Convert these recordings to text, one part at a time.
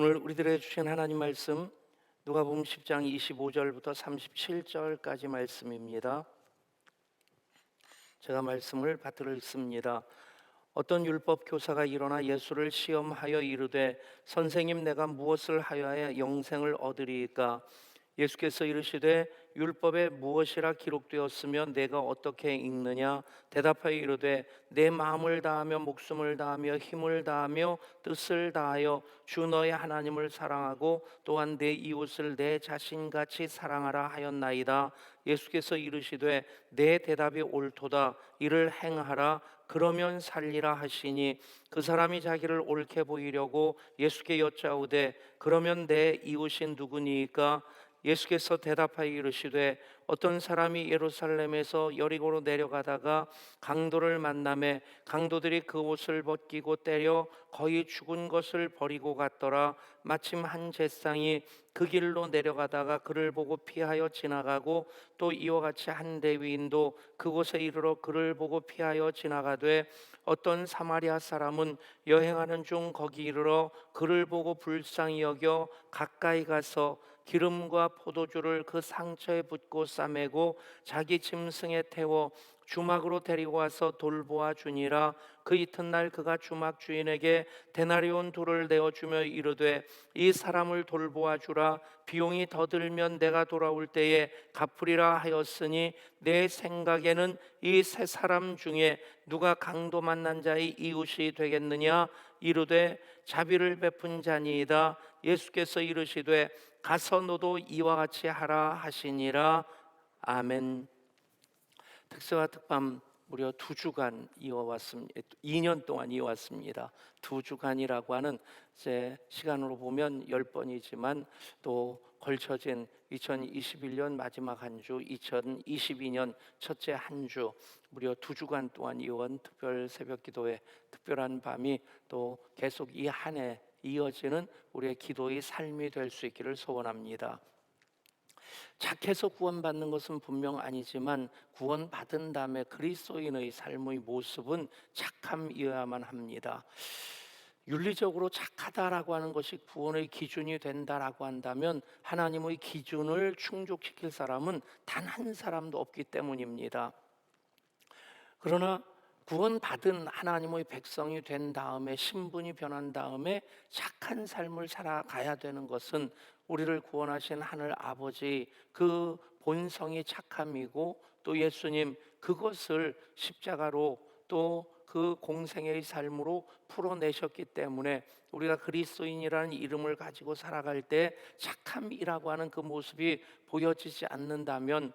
오늘 우리들에게 주신 하나님 말씀 누가복음 10장 25절부터 37절까지 말씀입니다. 제가 말씀을 받들어 읽습니다. 어떤 율법 교사가 일어나 예수를 시험하여 이르되 선생님, 내가 무엇을 하여야 영생을 얻으리이까? 예수께서 이르시되 율법에 무엇이라 기록되었으면 내가 어떻게 읽느냐? 대답하여 이르되 내 마음을 다하며 목숨을 다하며 힘을 다하며 뜻을 다하여 주 너의 하나님을 사랑하고 또한 내 이웃을 내 자신같이 사랑하라 하였나이다. 예수께서 이르시되 내 대답이 옳도다. 이를 행하라. 그러면 살리라 하시니 그 사람이 자기를 옳게 보이려고 예수께 여짜오되 그러면 내 이웃인 누구니이까? 예수께서 대답하여 이르시되 어떤 사람이 예루살렘에서 여리고로 내려가다가 강도를 만나매 강도들이 그 옷을 벗기고 때려 거의 죽은 것을 버리고 갔더라. 마침 한 제상이 그 길로 내려가다가 그를 보고 피하여 지나가고 또 이와 같이 한 레위인도 그곳에 이르러 그를 보고 피하여 지나가되 어떤 사마리아 사람은 여행하는 중 거기 이르러 그를 보고 불쌍히 여겨 가까이 가서 기름과 포도주를 그 상처에 붓고 싸매고 자기 짐승에 태워 주막으로 데리고 와서 돌보아 주니라. 그 이튿날 그가 주막 주인에게 데나리온 둘을 내어주며 이르되 이 사람을 돌보아 주라. 비용이 더 들면 내가 돌아올 때에 갚으리라 하였으니 내 생각에는 이 세 사람 중에 누가 강도 만난 자의 이웃이 되겠느냐? 이르되 자비를 베푼 자니이다. 예수께서 이르시되 가서 너도 이와 같이 하라 하시니라. 아멘. 특세와 특밤 무려 2주간 이어왔습니다. 2년 동안 이어왔습니다. 2주간이라고 하는 이제 시간으로 보면 10번이지만 또 걸쳐진 2021년 마지막 한 주, 2022년 첫째 한 주, 무려 2주간 동안 이어온 특별 새벽기도회 특별한 밤이 또 계속 이 한 해 이어지는 우리의 기도의 삶이 될 수 있기를 소원합니다. 착해서 구원받는 것은 분명 아니지만 구원받은 다음에 그리스도인의 삶의 모습은 착함이어야만 합니다. 윤리적으로 착하다라고 하는 것이 구원의 기준이 된다라고 한다면 하나님의 기준을 충족시킬 사람은 단 한 사람도 없기 때문입니다. 그러나 구원받은 하나님의 백성이 된 다음에, 신분이 변한 다음에 착한 삶을 살아가야 되는 것은 우리를 구원하신 하늘 아버지 그 본성이 착함이고, 또 예수님 그것을 십자가로 또 그 공생의 삶으로 풀어내셨기 때문에 우리가 그리스도인이라는 이름을 가지고 살아갈 때 착함이라고 하는 그 모습이 보여지지 않는다면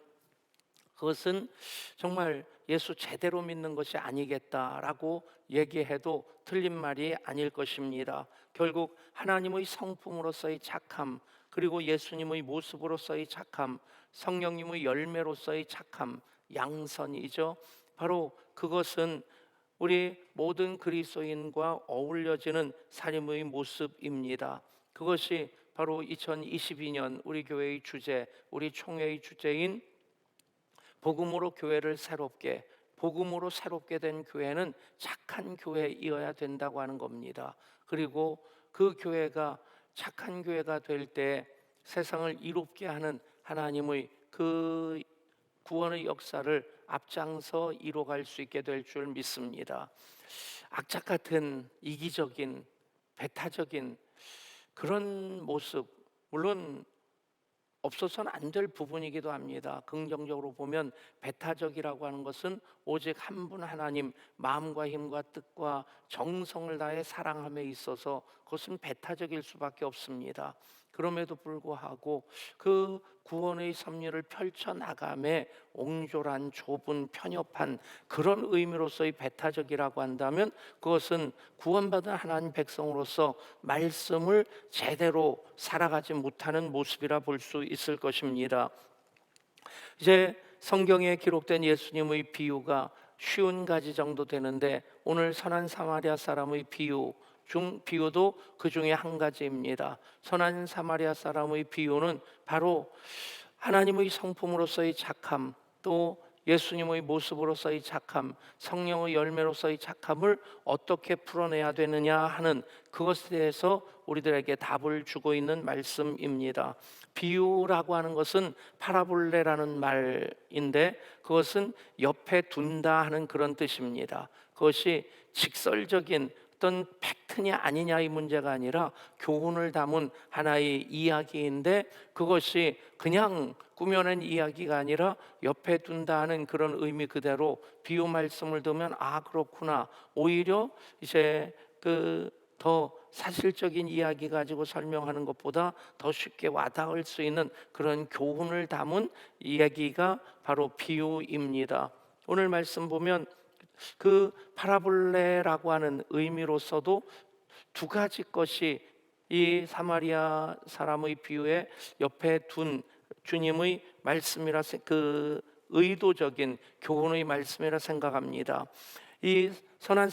그것은 정말 예수 제대로 믿는 것이 아니겠다라고 얘기해도 틀린 말이 아닐 것입니다. 결국 하나님의 성품으로서의 착함, 그리고 예수님의 모습으로서의 착함, 성령님의 열매로서의 착함, 양선이죠. 바로 그것은 우리 모든 그리스도인과 어울려지는 삶의 모습입니다. 그것이 바로 2022년 우리 교회의 주제, 우리 총회의 주제인 복음으로 교회를 새롭게, 복음으로 새롭게 된 교회는 착한 교회이어야 된다고 하는 겁니다. 그리고 그 교회가 착한 교회가 될 때 세상을 이롭게 하는 하나님의 그 구원의 역사를 앞장서 이뤄갈 수 있게 될 줄 믿습니다. 악착 같은 이기적인 배타적인 그런 모습, 물론 없어서는 안 될 부분이기도 합니다. 긍정적으로 보면 배타적이라고 하는 것은 오직 한 분 하나님, 마음과 힘과 뜻과 정성을 다해 사랑함에 있어서 그것은 배타적일 수밖에 없습니다. 그럼에도 불구하고 그 구원의 섭리를 펼쳐나감에 옹졸한, 좁은, 편협한 그런 의미로서의 배타적이라고 한다면 그것은 구원받은 하나님 백성으로서 말씀을 제대로 살아가지 못하는 모습이라 볼 수 있을 것입니다. 이제 성경에 기록된 예수님의 비유가 50가지 정도 되는데 오늘 선한 사마리아 사람의 비유도 그 중에 한 가지입니다. 선한 사마리아 사람의 비유는 바로 하나님의 성품으로서의 착함, 또 예수님의 모습으로서의 착함, 성령의 열매로서의 착함을 어떻게 풀어내야 되느냐 하는 그것에 대해서 우리들에게 답을 주고 있는 말씀입니다. 비유라고 하는 것은 파라볼레라는 말인데 그것은 옆에 둔다 하는 그런 뜻입니다. 그것이 직설적인 어떤 팩트냐 아니냐의 문제가 아니라 교훈을 담은 하나의 이야기인데 그것이 그냥 꾸며낸 이야기가 아니라 옆에 둔다 하는 그런 의미 그대로 비유 말씀을 두면 아 그렇구나, 오히려 이제 그 더 사실적인 이야기 가지고 설명하는 것보다 더 쉽게 와닿을 수 있는 그런 교훈을 담은 이야기가 바로 비유입니다. 오늘 말씀 보면 그 파라볼레라고 하는 의미로서도 두 가지 것이 이 사마리아 사람의 비유에 옆에 둔 주님의 말씀이라 그 의도적인 교훈의 말씀이라 생각합니다. 이 선한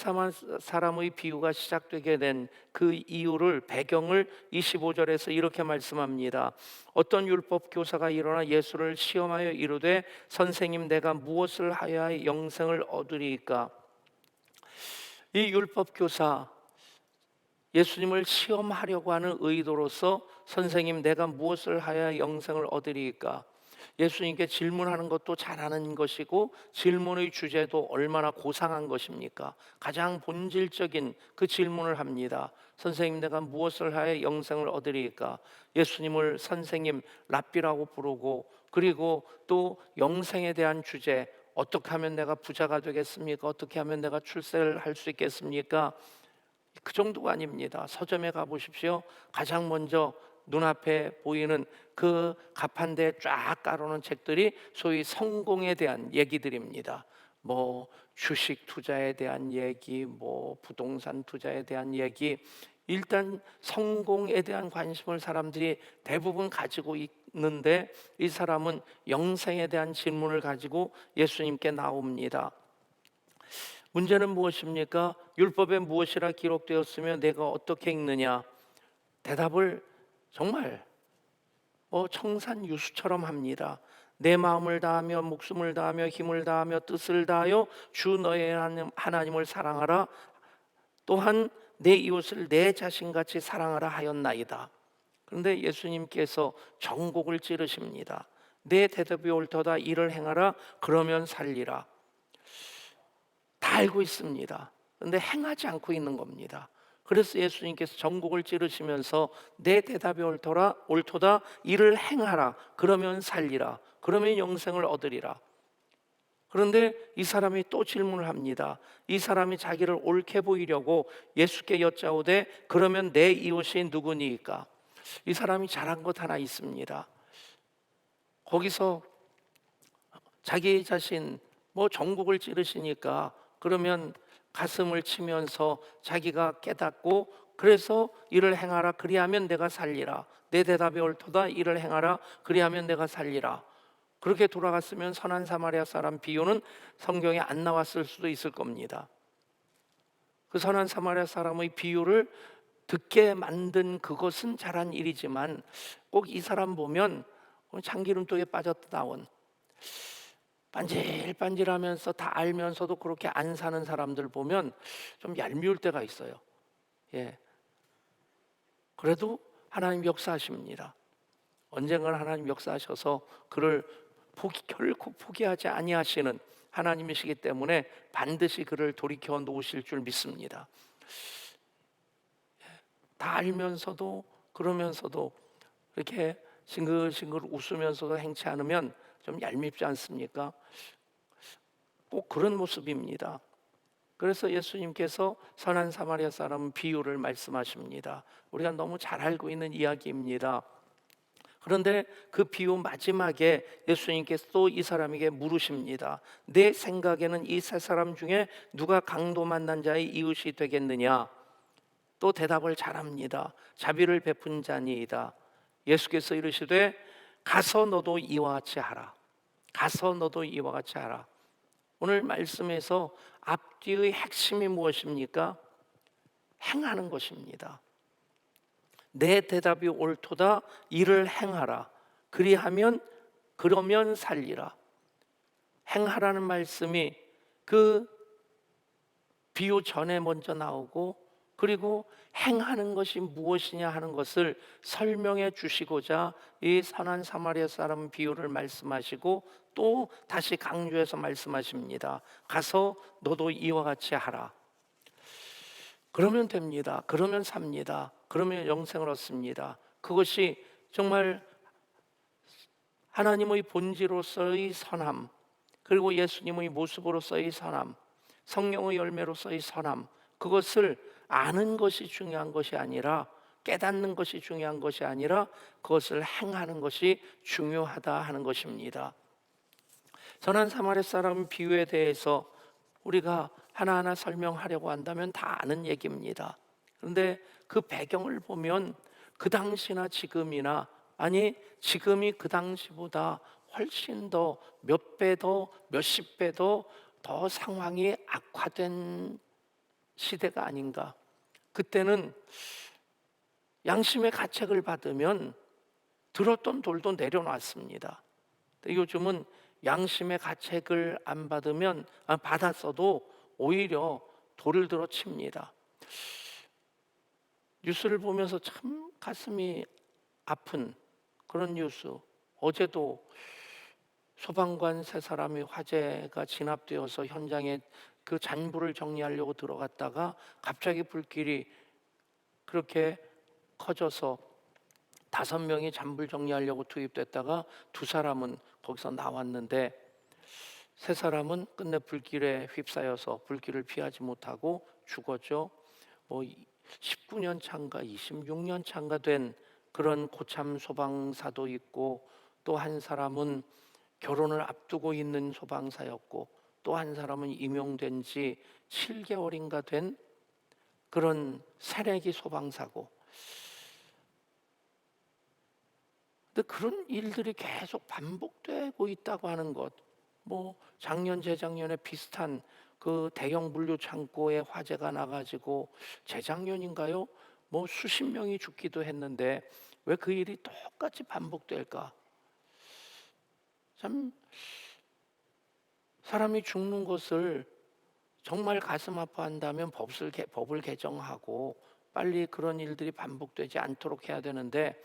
사람의 비유가 시작되게 된 그 이유를 배경을 25절에서 이렇게 말씀합니다. 어떤 율법 교사가 일어나 예수를 시험하여 이르되 선생님 내가 무엇을 하여야 영생을 얻으리이까. 이 율법 교사 예수님을 시험하려고 하는 의도로서 선생님 내가 무엇을 하여야 영생을 얻으리이까. 예수님께 질문하는 것도 잘하는 것이고 질문의 주제도 얼마나 고상한 것입니까? 가장 본질적인 그 질문을 합니다. 선생님 내가 무엇을 하여 영생을 얻으리이까. 예수님을 선생님 랍비라고 부르고 그리고 또 영생에 대한 주제, 어떻게 하면 내가 부자가 되겠습니까? 어떻게 하면 내가 출세를 할 수 있겠습니까? 그 정도가 아닙니다. 서점에 가보십시오. 가장 먼저 눈앞에 보이는 그 가판대에 쫙 깔아놓은 책들이 소위 성공에 대한 얘기들입니다. 뭐 주식 투자에 대한 얘기, 뭐 부동산 투자에 대한 얘기. 일단 성공에 대한 관심을 사람들이 대부분 가지고 있는데 이 사람은 영생에 대한 질문을 가지고 예수님께 나옵니다. 문제는 무엇입니까? 율법에 무엇이라 기록되었으며 내가 어떻게 읽느냐? 대답을 정말 청산유수처럼 합니다. 내 마음을 다하며 목숨을 다하며 힘을 다하며 뜻을 다하여 주 너의 하나님을 사랑하라. 또한 내 이웃을 내 자신같이 사랑하라 하였나이다. 그런데 예수님께서 정곡을 찌르십니다. 내 대답이 옳도다. 이를 행하라. 그러면 살리라. 다 알고 있습니다. 그런데 행하지 않고 있는 겁니다. 그래서 예수님께서 전곡을 찌르시면서 내 대답이 옳도다. 이를 행하라. 그러면 살리라. 그러면 영생을 얻으리라. 그런데 이 사람이 또 질문을 합니다. 이 사람이 자기를 옳게 보이려고 예수께 여짜오되 그러면 내 이웃이 누구니까? 이 사람이 잘한 것 하나 있습니다. 거기서 자기 자신 전곡을 찌르시니까 그러면 가슴을 치면서 자기가 깨닫고 그래서 이를 행하라. 그리하면 내가 살리라. 내 대답이 옳도다. 이를 행하라. 그리하면 내가 살리라. 그렇게 돌아갔으면 선한 사마리아 사람 비유는 성경에 안 나왔을 수도 있을 겁니다. 그 선한 사마리아 사람의 비유를 듣게 만든 그것은 잘한 일이지만 꼭 이 사람 보면 참기름통에 빠졌다 나온 반질반질하면서 다 알면서도 그렇게 안 사는 사람들 보면 좀 얄미울 때가 있어요. 그래도 하나님 역사하십니다. 언젠가는 하나님 역사하셔서 그를 결코 포기하지 아니하시는 하나님이시기 때문에 반드시 그를 돌이켜 놓으실 줄 믿습니다. 다 알면서도 그러면서도 이렇게 싱글싱글 웃으면서도 행치 않으면 좀 얄밉지 않습니까? 꼭 그런 모습입니다. 그래서 예수님께서 선한 사마리아 사람 비유를 말씀하십니다. 우리가 너무 잘 알고 있는 이야기입니다. 그런데 그 비유 마지막에 예수님께서 또 이 사람에게 물으십니다. 내 생각에는 이 세 사람 중에 누가 강도 만난 자의 이웃이 되겠느냐? 또 대답을 잘합니다. 자비를 베푼 자니이다. 예수께서 이르시되 가서 너도 이와 같이 하라. 가서 너도 이와 같이 하라. 오늘 말씀에서 앞뒤의 핵심이 무엇입니까? 행하는 것입니다. 내 대답이 옳도다. 이를 행하라. 그러면 살리라. 행하라는 말씀이 그 비유 전에 먼저 나오고, 그리고 행하는 것이 무엇이냐 하는 것을 설명해 주시고자 이 선한 사마리아 사람 비유를 말씀하시고 또 다시 강조해서 말씀하십니다. 가서 너도 이와 같이 하라. 그러면 됩니다. 그러면 삽니다. 그러면 영생을 얻습니다. 그것이 정말 하나님의 본질로서의 선함, 그리고 예수님의 모습으로서의 선함, 성령의 열매로서의 선함, 그것을 아는 것이 중요한 것이 아니라, 깨닫는 것이 중요한 것이 아니라 그것을 행하는 것이 중요하다 하는 것입니다. 선한 사마리아 사람 비유에 대해서 우리가 하나하나 설명하려고 한다면 다 아는 얘기입니다. 그런데 그 배경을 보면 그 당시나 지금이나, 아니 지금이 그 당시보다 훨씬 더 몇 배 더, 몇십 배 더 상황이 악화된 시대가 아닌가. 그때는 양심의 가책을 받으면 들었던 돌도 내려놨습니다. 요즘은 양심의 가책을 안 받으면, 받았어도 오히려 돌을 들어 칩니다. 뉴스를 보면서 참 가슴이 아픈 그런 뉴스. 어제도 소방관 세 사람이 화재가 진압되어서 현장에 그 잔불을 정리하려고 들어갔다가 갑자기 불길이 그렇게 커져서 5명이 잔불 정리하려고 투입됐다가 2사람은 거기서 나왔는데, 3사람은 끝내 불길에 휩싸여서 불길을 피하지 못하고 죽었죠. 19년 차인가 26년 차인가 된 그런 고참 소방사도 있고, 또 한 사람은 결혼을 앞두고 있는 소방사였고, 또 한 사람은 임용된 지 7개월인가 된 그런 새내기 소방사고. 근데 그런 일들이 계속 반복되고 있다고 하는 것, 작년 재작년에 비슷한 그 대형 물류 창고에 화재가 나가지고 재작년인가요? 수십 명이 죽기도 했는데 왜 그 일이 똑같이 반복될까? 참, 사람이 죽는 것을 정말 가슴 아파한다면 법을 개정하고 빨리 그런 일들이 반복되지 않도록 해야 되는데,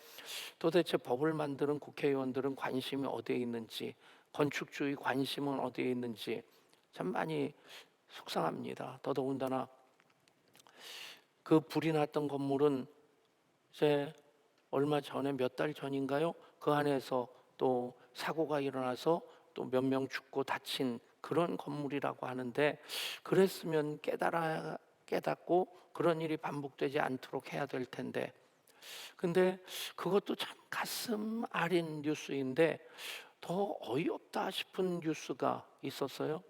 도대체 법을 만드는 국회의원들은 관심이 어디에 있는지, 건축주의 관심은 어디에 있는지 참 많이 속상합니다. 더더군다나 그 불이 났던 건물은 이제 얼마 전에, 몇 달 전인가요? 그 안에서 또 사고가 일어나서 또 몇 명 죽고 다친 그런 건물이라고 하는데, 그랬으면 깨닫고 그런 일이 반복되지 않도록 해야 될 텐데, 근데 그것도 참 가슴 아린 뉴스인데 더 어이없다 싶은 뉴스가 있었어요.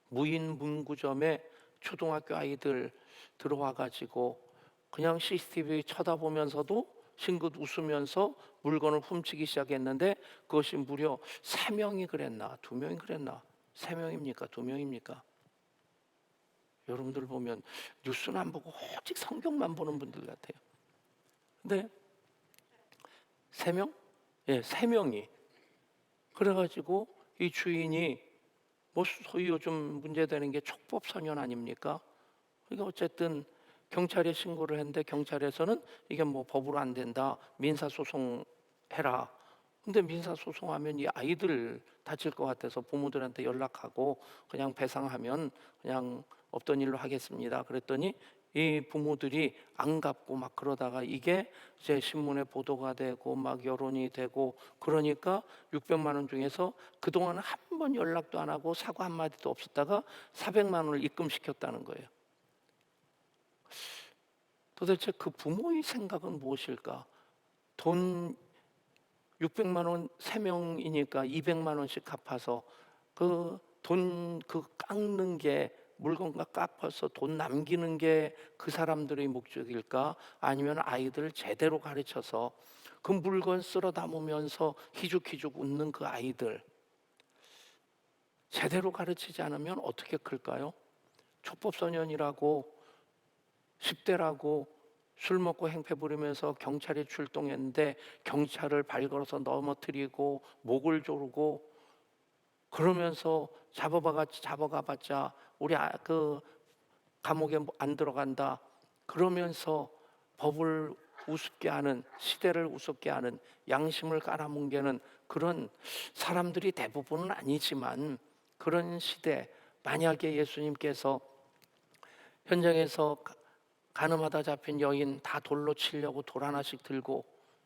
무인 문구점에 초등학교 아이들 들어와 가지고 그냥 CCTV 쳐다보면서도 싱긋 웃으면서 물건을 훔치기 시작했는데, 그것이 무려 3명이 그랬나 2명이 그랬나, 3명입니까 2명입니까? 여러분들 보면 뉴스는 안 보고 오직 성경만 보는 분들 같아요. 근데 3명? 예, 3명이 그래가지고 이 주인이 소위 요즘 문제되는 게 촉법소년 아닙니까? 그러니까 어쨌든 경찰에 신고를 했는데, 경찰에서는 이게 법으로 안 된다, 민사소송 해라. 근데 민사소송하면 이 아이들 다칠 것 같아서 부모들한테 연락하고 그냥 배상하면 그냥 없던 일로 하겠습니다. 그랬더니 이 부모들이 안 갚고 막 그러다가 이게 이제 신문에 보도가 되고 막 여론이 되고, 그러니까 600만 원 중에서 그동안 한 번 연락도 안 하고 사과 한마디도 없었다가 400만 원을 입금시켰다는 거예요. 도대체 그 부모의 생각은 무엇일까? 돈 600만 원 3명이니까 200만 원씩 갚아서 그 돈 깎는 게, 물건과 깎아서 돈 남기는 게 그 사람들의 목적일까? 아니면 아이들을 제대로 가르쳐서 그 물건 쓸어 담으면서 희죽희죽 웃는 그 아이들 제대로 가르치지 않으면 어떻게 클까요? 촉법소년이라고 10대라고 술 먹고 행패 부리면서 경찰이 출동했는데 경찰을 발걸어서 넘어뜨리고 목을 조르고 그러면서 잡아가봤자 우리 그 감옥에 안 들어간다. 그러면서 법을 우습게 하는, 시대를 우습게 하는, 양심을 깔아뭉개는 그런 사람들이 대부분은 아니지만, 그런 시대, 만약에 예수님께서 현장에서 가늠하다 잡힌 여인 다 돌로 치려고 돌 하나씩 들고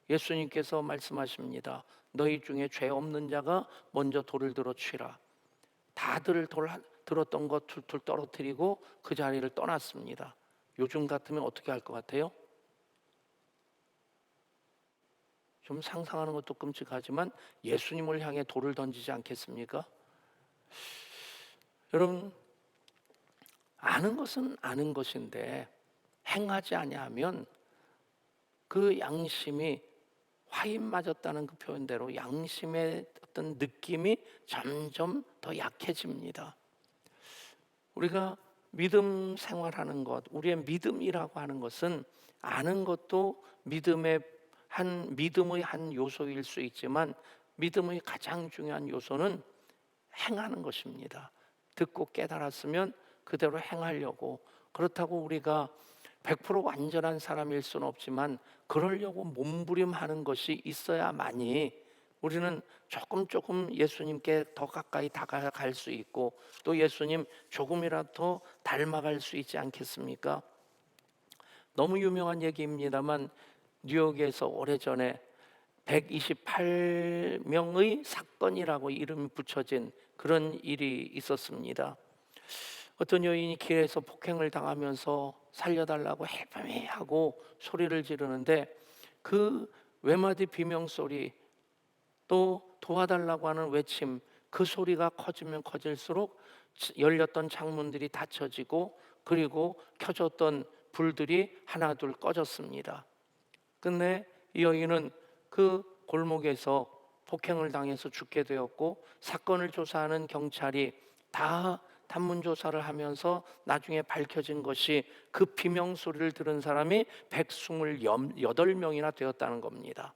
예수님께서 말씀하십니다. 너희 중에 죄 없는 자가 먼저 돌을 들어 치라. 다들 들었던 것 툴툴 떨어뜨리고 그 자리를 떠났습니다. 요즘 같으면 어떻게 할 것 같아요? 좀 상상하는 것도 끔찍하지만 예수님을 향해 돌을 던지지 않겠습니까? 여러분, 아는 것은 아는 것인데 행하지 아니하면 그 양심이, 화인 맞았다는 그 표현대로 양심의 어떤 느낌이 점점 더 약해집니다. 우리가 믿음 생활하는 것, 우리의 믿음이라고 하는 것은 아는 것도 믿음의 한 요소일 수 있지만, 믿음의 가장 중요한 요소는 행하는 것입니다. 듣고 깨달았으면 그대로 행하려고. 그렇다고 우리가 100% 완전한 사람일 수는 없지만 그러려고 몸부림하는 것이 있어야만이 우리는 조금 예수님께 더 가까이 다가갈 수 있고, 또 예수님 조금이라도 더 닮아갈 수 있지 않겠습니까? 너무 유명한 얘기입니다만, 뉴욕에서 오래전에 128명의 사건이라고 이름이 붙여진 그런 일이 있었습니다. 어떤 여인이 길에서 폭행을 당하면서 살려달라고 헬프미하고 소리를 지르는데, 그 외마디 비명소리, 또 도와달라고 하는 외침, 그 소리가 커지면 커질수록 열렸던 창문들이 닫혀지고, 그리고 켜졌던 불들이 하나둘 꺼졌습니다. 끝내 이 여인은 그 골목에서 폭행을 당해서 죽게 되었고, 사건을 조사하는 경찰이 다 단문 조사를 하면서 나중에 밝혀진 것이 그 비명 소리를 들은 사람이 128명이나 되었다는 겁니다.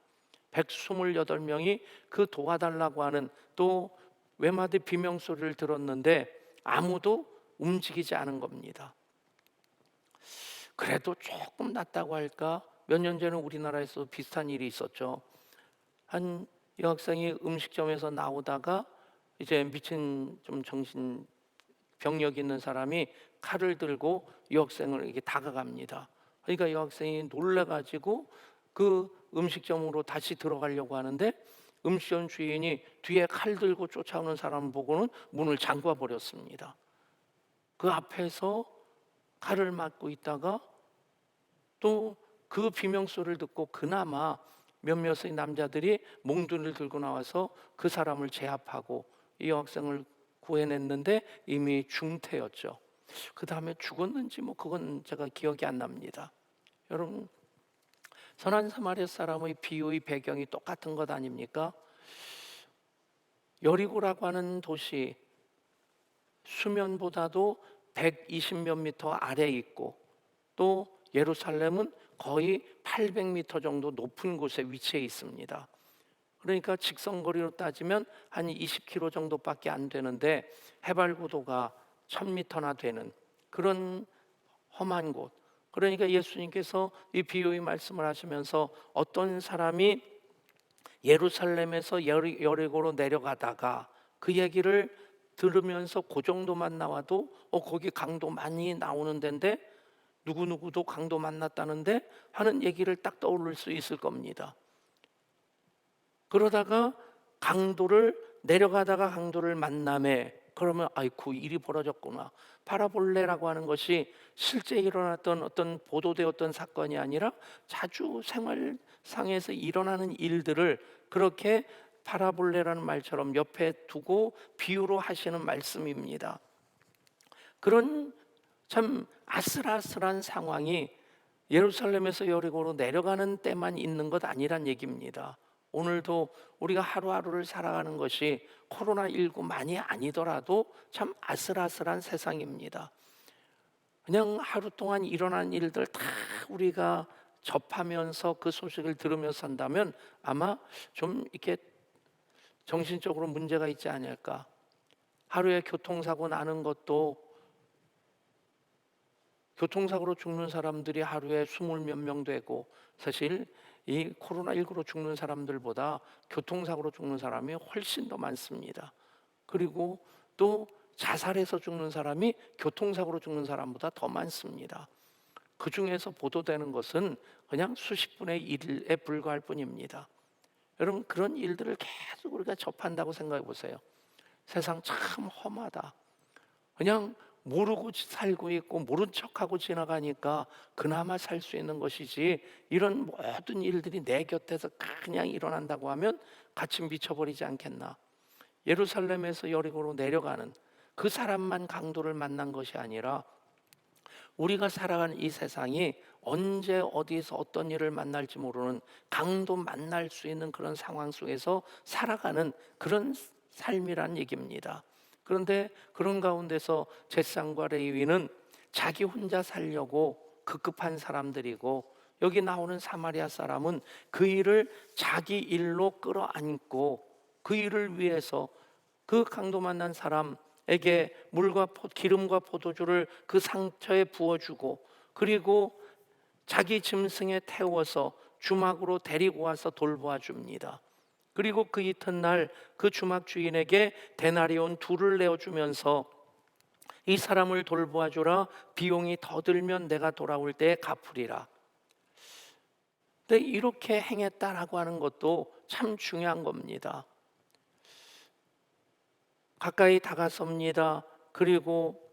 128명이 그 도와달라고 하는, 또 외마디 비명 소리를 들었는데 아무도 움직이지 않은 겁니다. 그래도 조금 낫다고 할까? 몇 년 전에 우리나라에서 비슷한 일이 있었죠. 한 여학생이 음식점에서 나오다가 이제 미친 좀 정신 병력 있는 사람이 칼을 들고 여학생을 이렇게 다가갑니다. 그러니까 여학생이 놀라가지고 그 음식점으로 다시 들어가려고 하는데, 음식점 주인이 뒤에 칼 들고 쫓아오는 사람 보고는 문을 잠가 버렸습니다. 그 앞에서 칼을 맞고 있다가 또 그 비명소리를 듣고 그나마 몇몇의 남자들이 몽둥이를 들고 나와서 그 사람을 제압하고 이 여학생을 구해냈는데 이미 중태였죠. 그 다음에 죽었는지 그건 제가 기억이 안 납니다. 여러분, 선한 사마리아 사람의 비유의 배경이 똑같은 것 아닙니까? 여리고라고 하는 도시, 수면보다도 120몇 미터 아래에 있고, 또 예루살렘은 거의 800m 정도 높은 곳에 위치해 있습니다. 그러니까 직선거리로 따지면 한 20km 정도밖에 안 되는데 해발 고도가 1000m나 되는 그런 험한 곳. 그러니까 예수님께서 이 비유의 말씀을 하시면서 어떤 사람이 예루살렘에서 여리고로 내려가다가 그 얘기를 들으면서 그 정도만 나와도 거기 강도 많이 나오는 데인데 누구누구도 강도 만났다는데 하는 얘기를 딱 떠올릴 수 있을 겁니다. 그러다가 내려가다가 강도를 만남에, 그러면 아이쿠 일이 벌어졌구나. 파라볼레라고 하는 것이 실제 일어났던 어떤 보도되었던 사건이 아니라 자주 생활상에서 일어나는 일들을 그렇게 파라볼레라는 말처럼 옆에 두고 비유로 하시는 말씀입니다. 그런 참 아슬아슬한 상황이 예루살렘에서 여리고로 내려가는 때만 있는 것 아니란 얘기입니다. 오늘도 우리가 하루하루를 살아가는 것이 코로나19만이 아니더라도 참 아슬아슬한 세상입니다. 그냥 하루 동안 일어난 일들 다 우리가 접하면서 그 소식을 들으면서 산다면 아마 좀 이렇게 정신적으로 문제가 있지 않을까. 하루에 교통사고 나는 것도, 교통사고로 죽는 사람들이 하루에 20 몇 명 되고, 사실 이 코로나19로 죽는 사람들보다 교통사고로 죽는 사람이 훨씬 더 많습니다. 그리고 또 자살해서 죽는 사람이 교통사고로 죽는 사람보다 더 많습니다. 그 중에서 보도되는 것은 그냥 수십 분의 1에 불과할 뿐입니다. 여러분, 그런 일들을 계속 우리가 접한다고 생각해 보세요. 세상 참 험하다. 그냥 모르고 살고 있고 모른 척하고 지나가니까 그나마 살 수 있는 것이지, 이런 모든 일들이 내 곁에서 그냥 일어난다고 하면 같이 미쳐버리지 않겠나. 예루살렘에서 여리고로 내려가는 그 사람만 강도를 만난 것이 아니라, 우리가 살아가는 이 세상이 언제 어디서 어떤 일을 만날지 모르는, 강도 만날 수 있는 그런 상황 속에서 살아가는 그런 삶이란 얘기입니다. 그런데 그런 가운데서 제사장과 레위인은 자기 혼자 살려고 급급한 사람들이고, 여기 나오는 사마리아 사람은 그 일을 자기 일로 끌어안고 그 일을 위해서 그 강도 만난 사람에게 물과 기름과 포도주를 그 상처에 부어주고, 그리고 자기 짐승에 태워서 주막으로 데리고 와서 돌보아 줍니다. 그리고 그 이튿날 그 주막 주인에게 데나리온 2를 내어주면서 이 사람을 돌보아 주라, 비용이 더 들면 내가 돌아올 때에 갚으리라. 근데 이렇게 행했다라고 하는 것도 참 중요한 겁니다. 가까이 다가섭니다. 그리고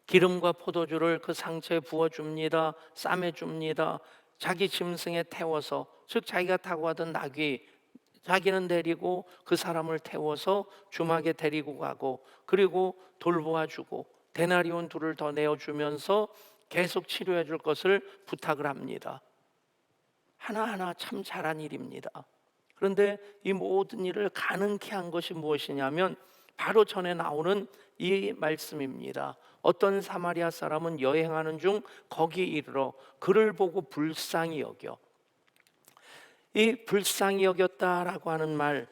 기름과 포도주를 그 상처에 부어줍니다. 싸매줍니다. 자기 짐승에 태워서, 즉 자기가 타고 가던 나귀, 자기는 데리고 그 사람을 태워서 주막에 데리고 가고, 그리고 돌보아주고 데나리온 2를 더 내어주면서 계속 치료해 줄 것을 부탁을 합니다. 하나하나 참 잘한 일입니다. 그런데 이 모든 일을 가능케 한 것이 무엇이냐면 바로 전에 나오는 이 말씀입니다. 어떤 사마리아 사람은 여행하는 중 거기 이르러 그를 보고 불쌍히 여겨. 이 불쌍히 여겼다라고 하는 말,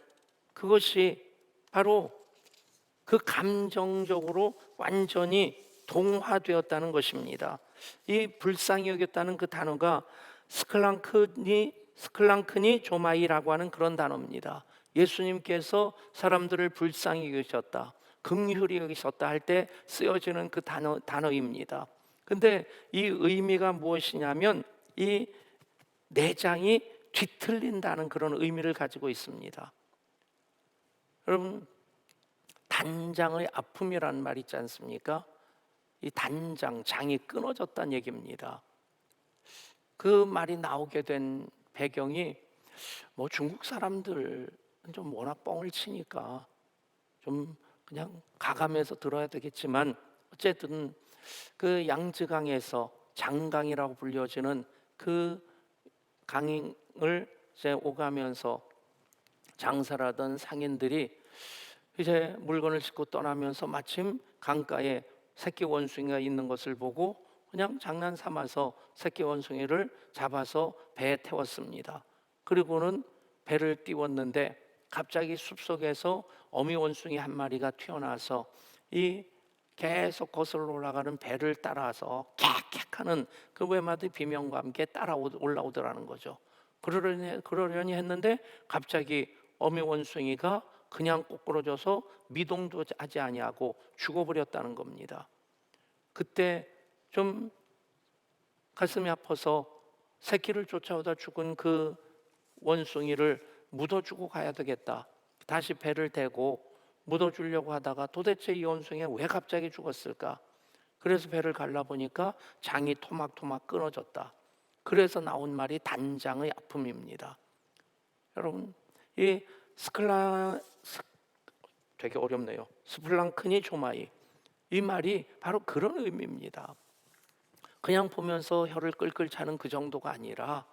그것이 바로 그 감정적으로 완전히 동화되었다는 것입니다. 이 불쌍히 여겼다는 그 단어가 스클랑크니 조마이라고 하는 그런 단어입니다. 예수님께서 사람들을 불쌍히 여기셨다, 긍휼히 여기셨다 할 때 쓰여지는 그 단어입니다. 근데 이 의미가 무엇이냐면 이 내장이 뒤틀린다는 그런 의미를 가지고 있습니다. 여러분, 단장의 아픔이라는 말 있지 않습니까? 이 단장, 장이 끊어졌다는 얘기입니다. 그 말이 나오게 된 배경이 뭐 중국 사람들은 좀 워낙 뻥을 치니까 좀 그냥 가감해서 들어야 되겠지만, 어쨌든 그 양쯔강에서 장강이라고 불려지는 그 강을 이제 오가면서 장사를 하던 상인들이 이제 물건을 싣고 떠나면서 마침 강가에 새끼 원숭이가 있는 것을 보고 그냥 장난 삼아서 새끼 원숭이를 잡아서 배에 태웠습니다. 그리고는 배를 띄웠는데 갑자기 숲속에서 어미 원숭이 한 마리가 튀어나와서 이 계속 거슬러 올라가는 배를 따라서 캬캬하는 그 외마디 비명과 함께 따라 올라오더라는 거죠. 그러려니 했는데 갑자기 어미 원숭이가 그냥 꼬꾸러져서 미동도 하지 아니하고 죽어버렸다는 겁니다. 그때 좀 가슴이 아파서 새끼를 쫓아오다 죽은 그 원숭이를 묻어주고 가야 되겠다, 다시 배를 대고 묻어주려고 하다가 도대체 이 원숭이가 왜 갑자기 죽었을까? 그래서 배를 갈라보니까 장이 토막토막 끊어졌다. 그래서 나온 말이 단장의 아픔입니다. 여러분, 이 되게 어렵네요. 스플랑크니 조마이, 이 말이 바로 그런 의미입니다. 그냥 보면서 혀를 끌끌 차는 그 정도가 아니라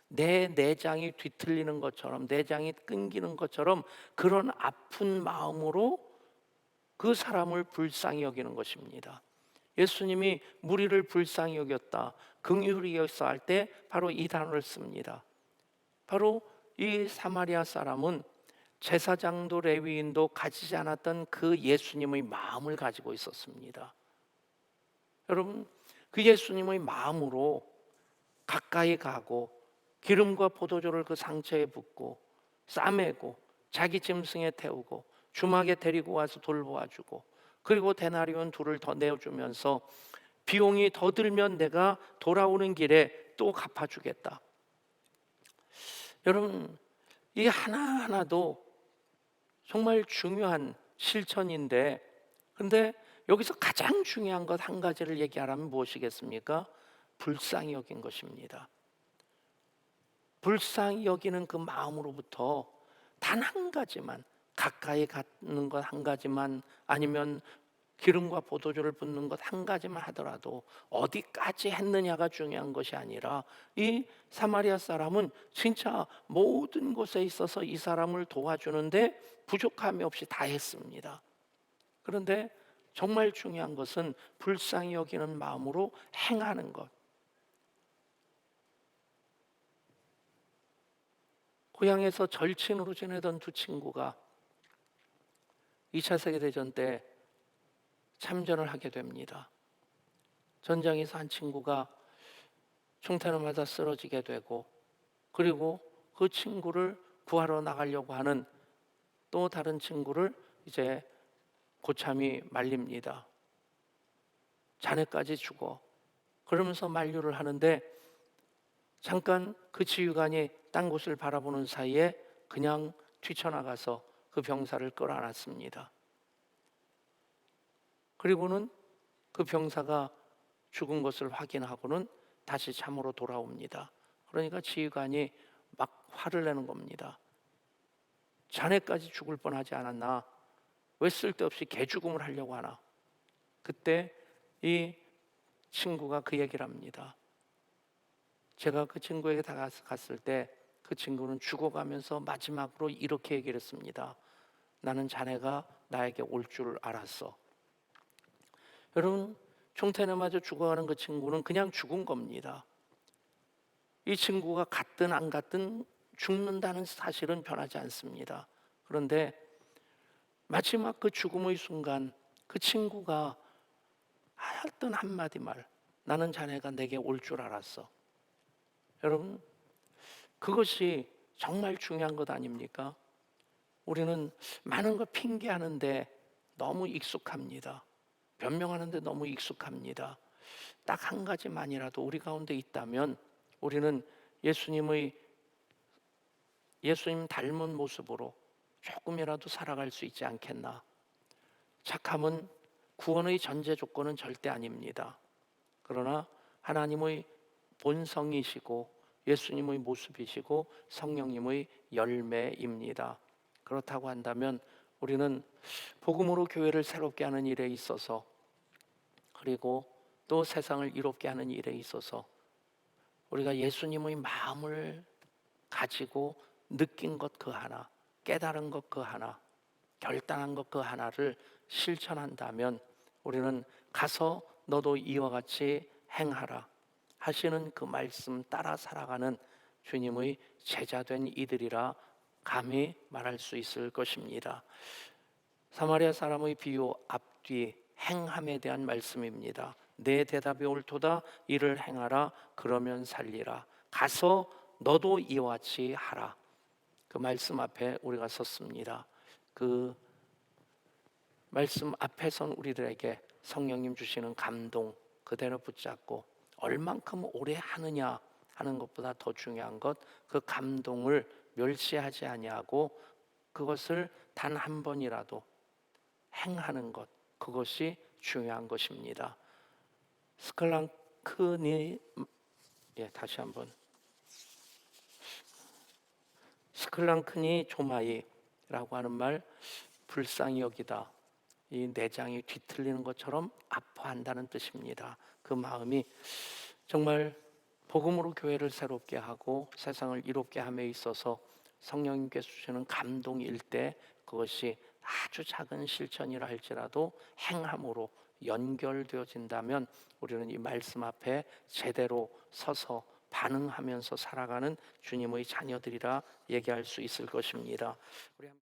내 내장이 뒤틀리는 것처럼, 내장이 끊기는 것처럼 그런 아픈 마음으로 그 사람을 불쌍히 여기는 것입니다. 예수님이 무리를 불쌍히 여겼다, 긍휼히 여겼다 할 때 바로 이 단어를 씁니다. 바로 이 사마리아 사람은 제사장도 레위인도 가지지 않았던 그 예수님의 마음을 가지고 있었습니다. 여러분, 그 예수님의 마음으로 가까이 가고 기름과 포도주를 그 상처에 붓고 싸매고 자기 짐승에 태우고 주막에 데리고 와서 돌보아주고, 그리고 데나리온 둘을 더 내어주면서 비용이 더 들면 내가 돌아오는 길에 또 갚아주겠다. 여러분, 이 하나하나도 정말 중요한 실천인데, 근데 여기서 가장 중요한 것 한 가지를 얘기하라면 무엇이겠습니까? 불쌍히 여긴 것입니다. 불쌍히 여기는 그 마음으로부터 단 한 가지만, 가까이 가는 것 한 가지만, 아니면 기름과 포도주를 붓는 것 한 가지만 하더라도 어디까지 했느냐가 중요한 것이 아니라, 이 사마리아 사람은 진짜 모든 곳에 있어서 이 사람을 도와주는데 부족함이 없이 다 했습니다. 그런데 정말 중요한 것은 불쌍히 여기는 마음으로 행하는 것. 고향에서 절친으로 지내던 두 친구가 2차 세계대전 때 참전을 하게 됩니다. 전장에서 한 친구가 총탄을 맞아 쓰러지게 되고, 그리고 그 친구를 구하러 나가려고 하는 또 다른 친구를 이제 고참이 말립니다. 자네까지 죽어. 그러면서 만류를 하는데, 잠깐 그 지휘관이 딴 곳을 바라보는 사이에 그냥 뛰쳐나가서 그 병사를 끌어안았습니다. 그리고는 그 병사가 죽은 것을 확인하고는 다시 잠으로 돌아옵니다. 그러니까 지휘관이 막 화를 내는 겁니다. 자네까지 죽을 뻔하지 않았나? 왜 쓸데없이 개죽음을 하려고 하나? 그때 이 친구가 그 얘기를 합니다. 제가 그 친구에게 다가갔을 때 그 친구는 죽어가면서 마지막으로 이렇게 얘기를 했습니다. 나는 자네가 나에게 올 줄 알았어. 여러분, 총탄에 맞아 죽어가는 그 친구는 그냥 죽은 겁니다. 이 친구가 갔든 안 갔든 죽는다는 사실은 변하지 않습니다. 그런데 마지막 그 죽음의 순간 그 친구가 하였던 한마디 말, 나는 자네가 내게 올 줄 알았어. 여러분, 그것이 정말 중요한 것 아닙니까? 우리는 많은 걸 핑계하는데 너무 익숙합니다. 변명하는데 너무 익숙합니다. 딱 한 가지만이라도 우리 가운데 있다면 우리는 예수님 닮은 모습으로 조금이라도 살아갈 수 있지 않겠나. 착함은 구원의 전제 조건은 절대 아닙니다. 그러나 하나님의 본성이시고 예수님의 모습이시고 성령님의 열매입니다. 그렇다고 한다면 우리는 복음으로 교회를 새롭게 하는 일에 있어서, 그리고 또 세상을 이롭게 하는 일에 있어서 우리가 예수님의 마음을 가지고 느낀 것 그 하나, 깨달은 것 그 하나, 결단한 것 그 하나를 실천한다면 우리는 가서 너도 이와 같이 행하라 하시는 그 말씀 따라 살아가는 주님의 제자된 이들이라 감히 말할 수 있을 것입니다. 사마리아 사람의 비유 앞뒤 행함에 대한 말씀입니다. 내 대답이 옳도다. 이를 행하라. 그러면 살리라. 가서 너도 이와 같이 하라. 그 말씀 앞에 우리가 섰습니다. 그 말씀 앞에선 우리들에게 성령님 주시는 감동 그대로 붙잡고 얼만큼 오래 하느냐 하는 것보다 더 중요한 것, 그 감동을 멸시하지 아니하고 그것을 단 한 번이라도 행하는 것, 그것이 중요한 것입니다. 스칼랑크니, 다시 한번. 스칼랑크니 조마이라고 하는 말, 불쌍히 여기다. 이 내장이 뒤틀리는 것처럼 아파한다는 뜻입니다. 그 마음이 정말 복음으로 교회를 새롭게 하고 세상을 이롭게 함에 있어서 성령님께서 주시는 감동일 때 그것이 아주 작은 실천이라 할지라도 행함으로 연결되어진다면 우리는 이 말씀 앞에 제대로 서서 반응하면서 살아가는 주님의 자녀들이라 얘기할 수 있을 것입니다.